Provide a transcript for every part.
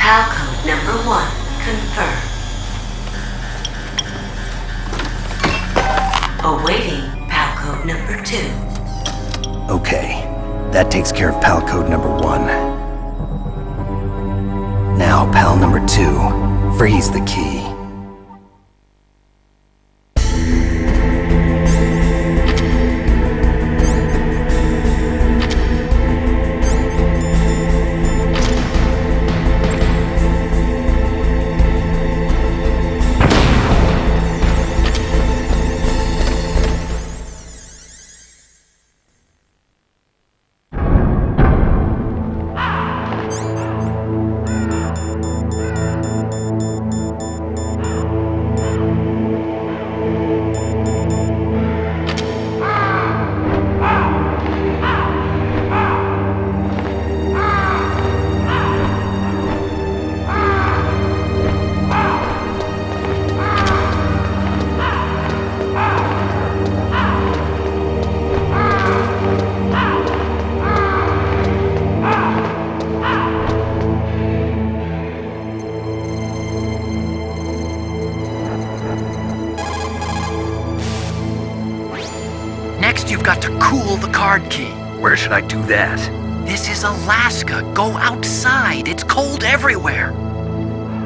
PAL code number 1 confirmed. Awaiting PAL code number 2. Okay, that takes care of PAL code number 1. Now, PAL number 2, freeze the key. Next, you've got to cool the card key. Where should I do that? This is Alaska. Go outside. It's cold everywhere.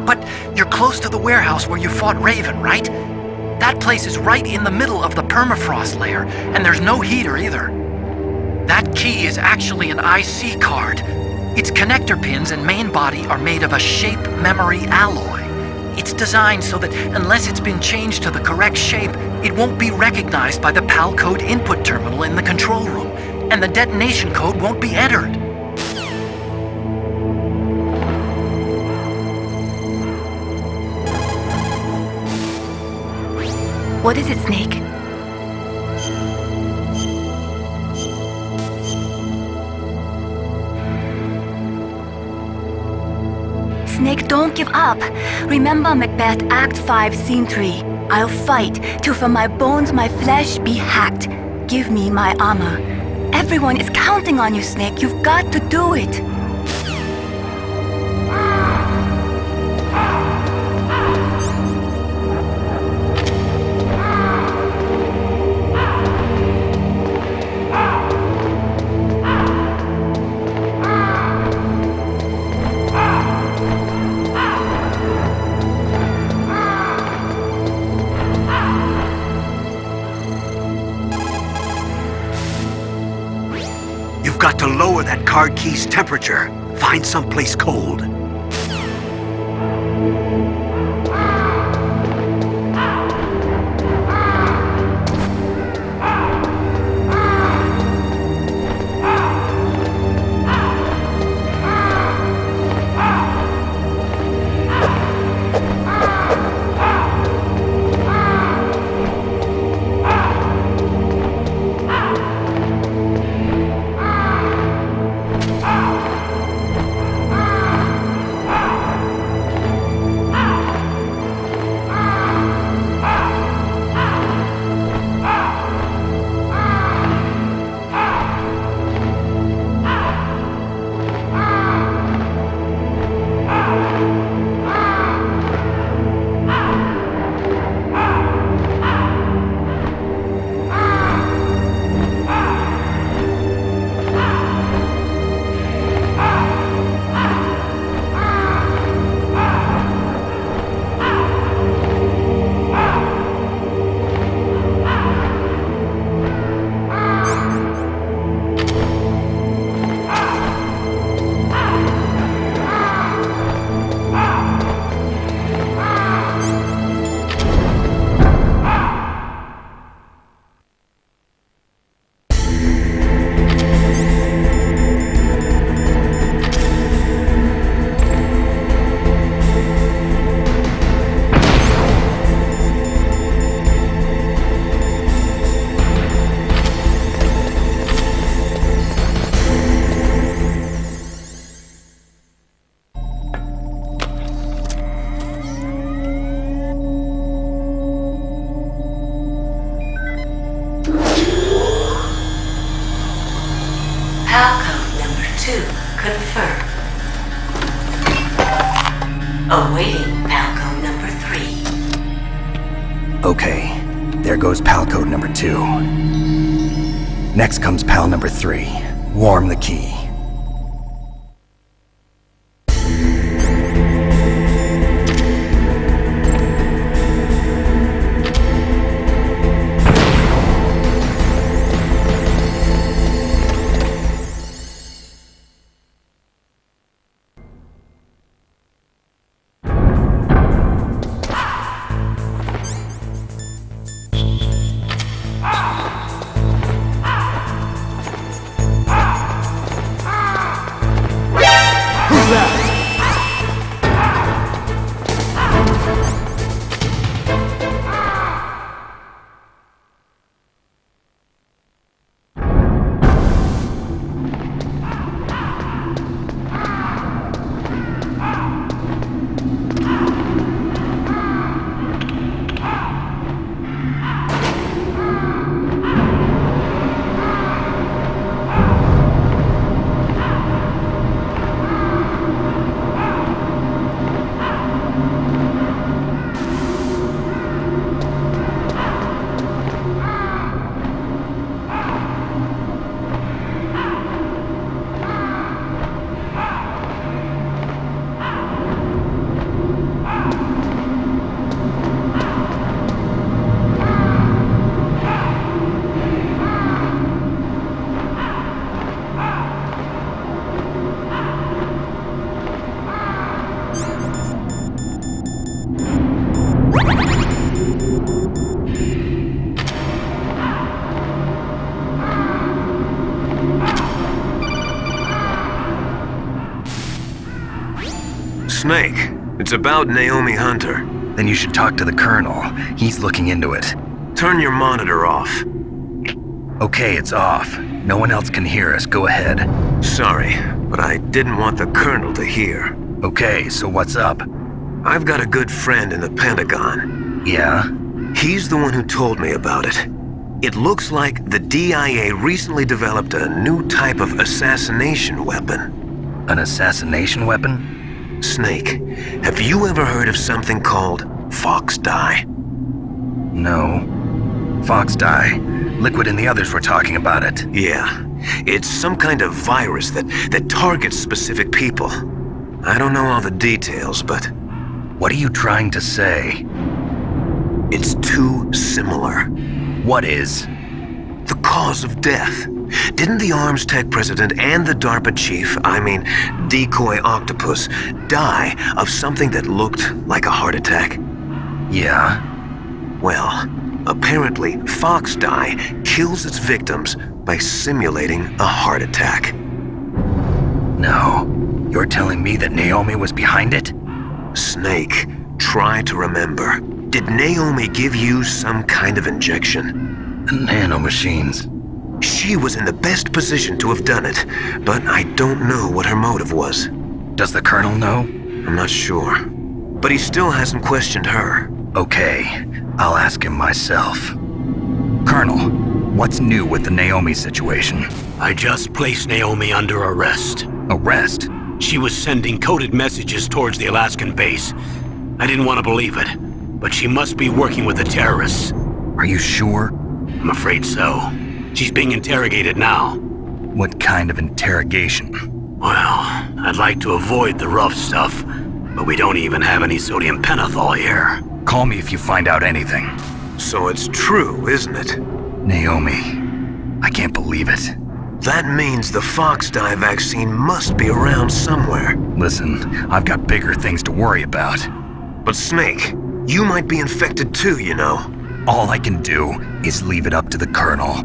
But you're close to the warehouse where you fought Raven, right? That place is right in the middle of the permafrost layer, and there's no heater either. That key is actually an IC card. Its connector pins and main body are made of a shape memory alloy. It's designed so that unless it's been changed to the correct shape, it won't be recognized by the PAL code input terminal in the control room, and the detonation code won't be entered. What is it, Snake? Snake, don't give up. Remember Macbeth Act 5, Scene 3. I'll fight till from my bones my flesh be hacked. Give me my armor. Everyone is counting on you, Snake. You've got to do it. You've got to lower that card key's temperature. Find someplace cold. Awaiting Palco number 3. Okay, there goes pal code number 2. Next comes pal number 3. Warm the key. Snake, it's about Naomi Hunter. Then you should talk to the Colonel. He's looking into it. Turn your monitor off. Okay, it's off. No one else can hear us. Go ahead. Sorry, but I didn't want the Colonel to hear. Okay, so what's up? I've got a good friend in the Pentagon. Yeah? He's the one who told me about it. It looks like the DIA recently developed a new type of assassination weapon. An assassination weapon? Snake, have you ever heard of something called Fox Dye? No. Fox dye. Liquid and the others were talking about it. Yeah. It's some kind of virus that targets specific people. I don't know all the details, but What are you trying to say? it's too similar. What is? The cause of death. Didn't the Arms Tech president and the DARPA chief, Decoy Octopus, die of something that looked like a heart attack? Yeah? Well, apparently Fox Dye kills its victims by simulating a heart attack. No. You're telling me that Naomi was behind it? Snake, try to remember. Did Naomi give you some kind of injection? Nanomachines. She was in the best position to have done it, but I don't know what her motive was. Does the Colonel know? I'm not sure. But he still hasn't questioned her. Okay, I'll ask him myself. Colonel, what's new with the Naomi situation? I just placed Naomi under arrest. Arrest? She was sending coded messages towards the Alaskan base. I didn't want to believe it, but she must be working with the terrorists. Are you sure? I'm afraid so. She's being interrogated now. What kind of interrogation? Well, I'd like to avoid the rough stuff, but we don't even have any sodium pentothal here. Call me if you find out anything. So it's true, isn't it? Naomi, I can't believe it. That means the Fox Dye vaccine must be around somewhere. Listen, I've got bigger things to worry about. But Snake, you might be infected too, you know. All I can do is leave it up to the Colonel.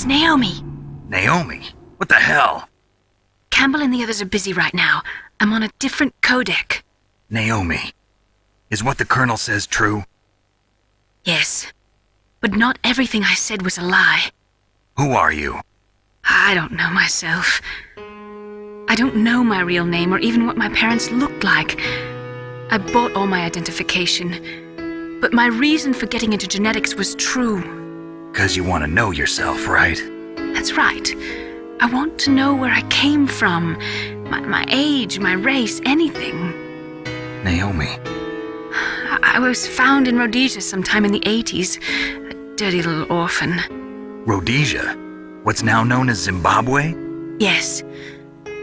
It's Naomi. Naomi? What the hell? Campbell and the others are busy right now. I'm on a different codec. Naomi, is what the Colonel says true? Yes. But not everything I said was a lie. Who are you? I don't know myself. I don't know my real name or even what my parents looked like. I bought all my identification. But my reason for getting into genetics was true. 'Cause you want to know yourself, right? That's right. I want to know where I came from. My age, my race, anything. Naomi. I was found in Rhodesia sometime in the 80s. A dirty little orphan. Rhodesia? What's now known as Zimbabwe? Yes.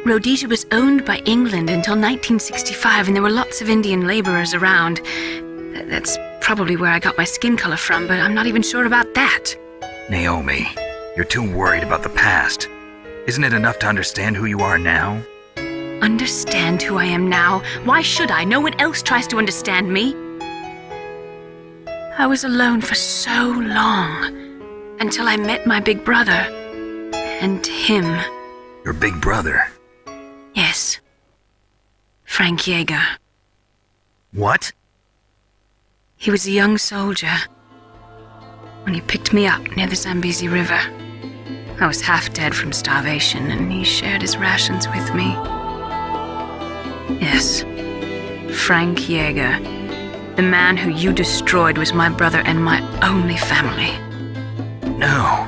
Rhodesia was owned by England until 1965, and there were lots of Indian laborers around. That's probably where I got my skin color from, but I'm not even sure about that. Naomi, you're too worried about the past. Isn't it enough to understand who you are now? Understand who I am now? Why should I? No one else tries to understand me. I was alone for so long, until I met my big brother. And him. Your big brother? Yes. Frank Yeager. What? He was a young soldier when he picked me up near the Zambezi River. I was half dead from starvation, and he shared his rations with me. Yes, Frank Yeager. The man who you destroyed was my brother and my only family. No.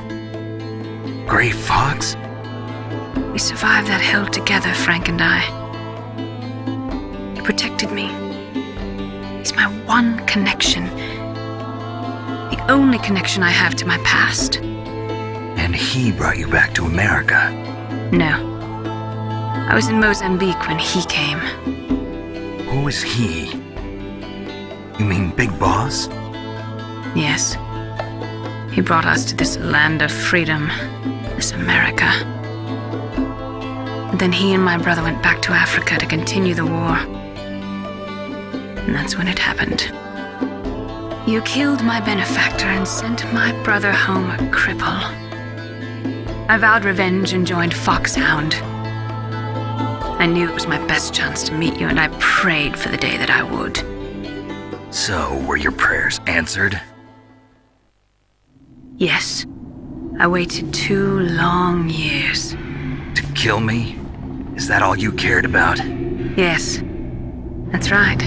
Gray Fox? We survived that hell together, Frank and I. He protected me. He's my one connection. The only connection I have to my past. And he brought you back to America? No. I was in Mozambique when he came. Who is he? You mean Big Boss? Yes. He brought us to this land of freedom, this America. Then he and my brother went back to Africa to continue the war. And that's when it happened. You killed my benefactor and sent my brother home a cripple. I vowed revenge and joined Foxhound. I knew it was my best chance to meet you, and I prayed for the day that I would. So, were your prayers answered? Yes. I waited 2 long years. To kill me? Is that all you cared about? Yes. That's right.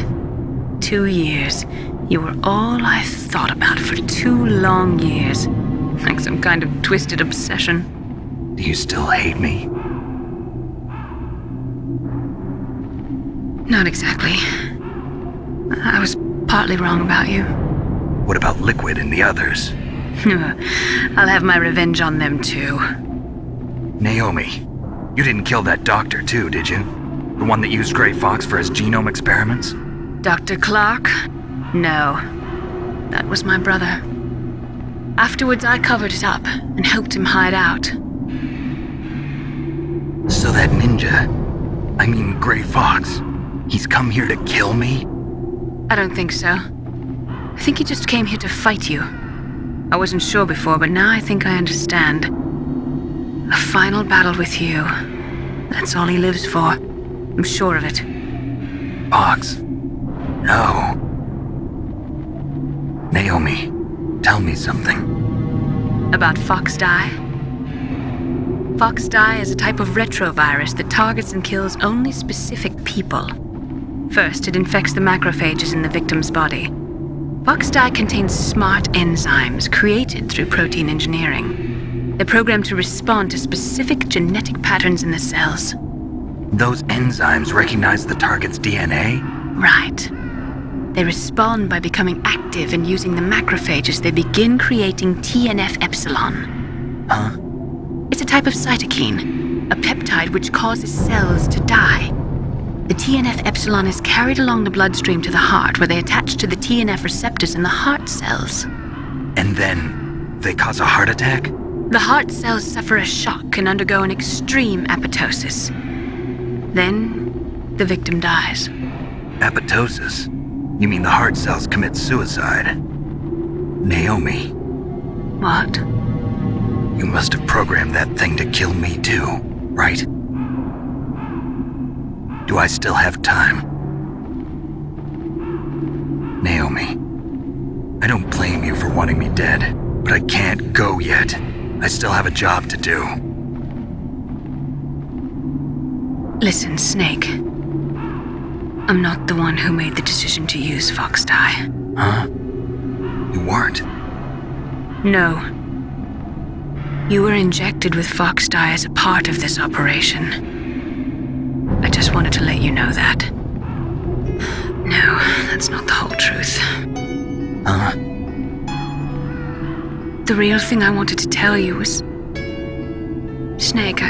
2 years. You were all I thought about for 2 long years. Like some kind of twisted obsession. Do you still hate me? Not exactly. I was partly wrong about you. What about Liquid and the others? I'll have my revenge on them too. Naomi, you didn't kill that doctor too, did you? The one that used Gray Fox for his genome experiments? Dr. Clark? No. That was my brother. Afterwards, I covered it up and helped him hide out. So that ninja, I mean Gray Fox, he's come here to kill me? I don't think so. I think he just came here to fight you. I wasn't sure before, but now I think I understand. A final battle with you. That's all he lives for. I'm sure of it. Fox? No. Naomi, tell me something. About Fox Die? Fox Die is a type of retrovirus that targets and kills only specific people. First, it infects the macrophages in the victim's body. Fox Die contains smart enzymes created through protein engineering. They're programmed to respond to specific genetic patterns in the cells. Those enzymes recognize the target's DNA? Right. They respond by becoming active and using the macrophages. They begin creating TNF-epsilon. Huh? It's a type of cytokine, a peptide which causes cells to die. The TNF-epsilon is carried along the bloodstream to the heart, where they attach to the TNF receptors in the heart cells. And then they cause a heart attack? The heart cells suffer a shock and undergo an extreme apoptosis. Then, the victim dies. Apoptosis? You mean the heart cells commit suicide? Naomi. What? You must have programmed that thing to kill me too, right? Do I still have time? Naomi, I don't blame you for wanting me dead, but I can't go yet. I still have a job to do. Listen, Snake. I'm not the one who made the decision to use Fox Dye. Huh? You weren't? No. You were injected with Fox Dye as a part of this operation. I just wanted to let you know that. No, that's not the whole truth. Huh? The real thing I wanted to tell you was... Snake,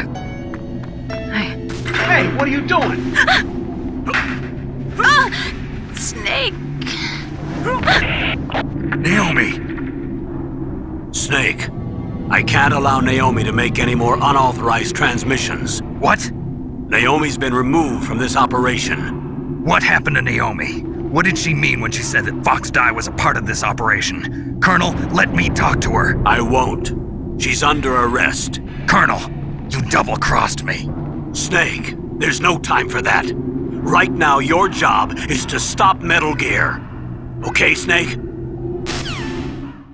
Hey, what are you doing? Snake! Naomi! Snake, I can't allow Naomi to make any more unauthorized transmissions. What? Naomi's been removed from this operation. What happened to Naomi? What did she mean when she said that Fox Dye was a part of this operation? Colonel, let me talk to her. I won't. She's under arrest. Colonel, you double-crossed me. Snake, there's no time for that. Right now, your job is to stop Metal Gear. Okay, Snake?